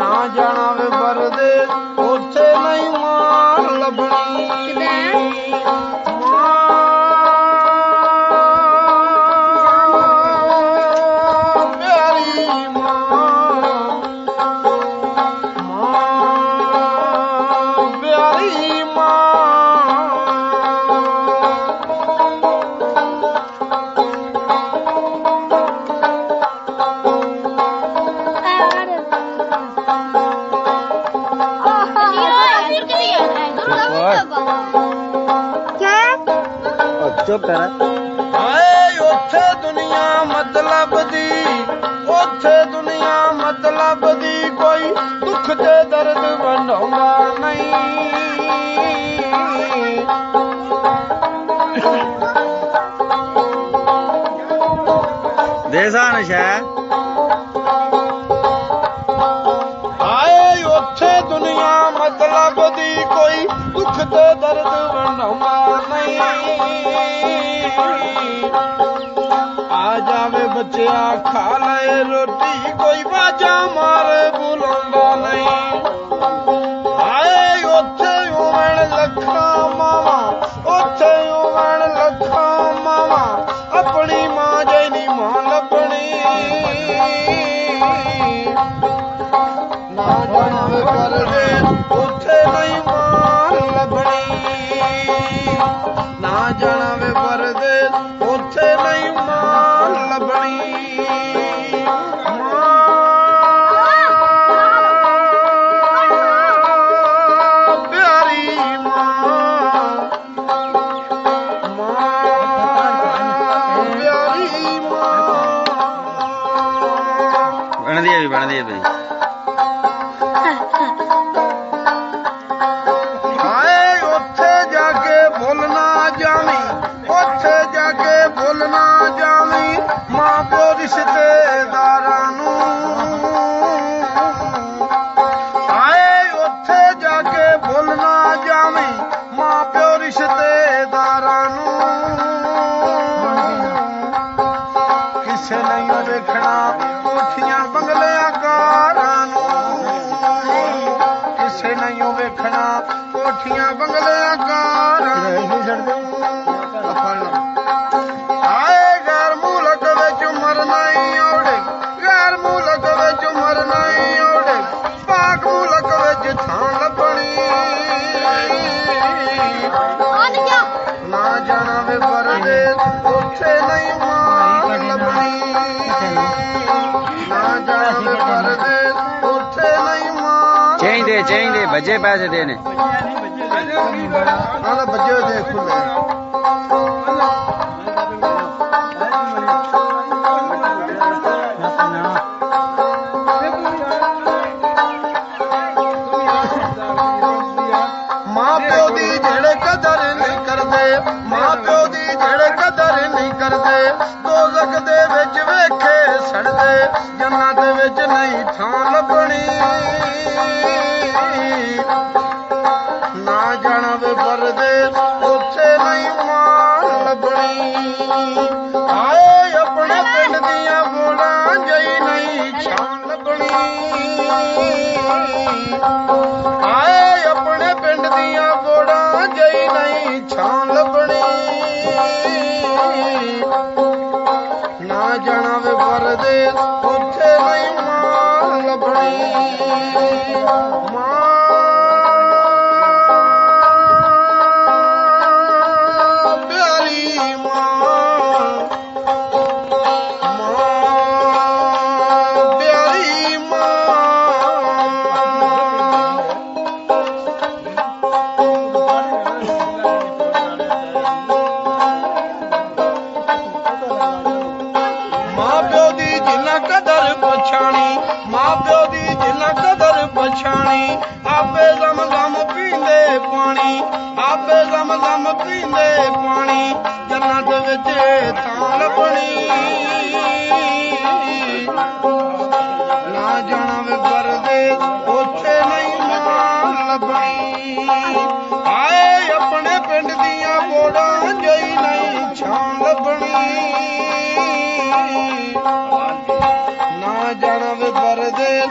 ਨਾ ਜਾਣਾ ਵੇ ਪਰਦੇ ਉੱਥੇ ਨਹੀਂ ਮਾਂ ਲੱਭਣੀ चुप कर हाय उत्थे दुनिया मतलब दी उत्थे दुनिया मतलब दी कोई दुख ते दर्द वंडाउंदा नहीं देसा नशा हाय उत्थे दुनिया मतलब दी कोई दुख ते दर्द वंडाउंदा नहीं आ जावे बच्चिया खा ले रोटी कोई बाजा मारे बुलांदा नहीं हाय उत्थे उमण लखा मावा उत्थे उमण लखा मावा अपनी मां जैनी मां लभणी ना जावे परदे उत्थे नहीं मां लभणी ना जावे परदे उत्थे नहीं मां लभणी बन दिए भाई हाय उत्थे जाके भुलना जावी उत्थे जाके भुलना जावी मां प्यो रिश्तेदारां नू हाय उत्थे जाके भुलना जावी मां प्यो रिश्तेदारां नू किसे नहीं देखना कोठियां बंगलियां कारां नू किसे नहीं वेखना कोठियां बंगलियां कारां आए गैर मुल्क विच मरना ही औड़े गैर मुल्क विच मरना ही औड़े पाक मुल्क विच थां लभणी ना जाना वे परदेस उत्थे नहीं मां लभणी ना जाना वे परदेस उत्थे नहीं मां चाहिए बजे पैसे देने बजे दे खुले मां प्यो दी जेड़े कदर नहीं करदे मां प्यो दी जेड़े कदर नहीं करदे दोज़ख दे विच वेखे सड़दे जन्नत विच नहीं थां लभणी ना जाना वे परदेस उत्थे नहीं मां लभणी आए अपने पिंड दियां बोलां जई नहीं छां लभणी आए अपने पिंड दियां बोलां जई नहीं छां लभणी ना जाना वे परदेस उत्थे नहीं मां लभणी मां मां प्यो दी जिन्ना कदर पछाणी आपे गम गम पींदे पानी आपे गम गम पींदे पानी जन्नत विच थां लभणी ना जाना वे परदेस उत्थे नहीं मां लभणी आए अपने पिंड दियां बोड़ां जई नहीं छां लभणी ना जाना वे परदेस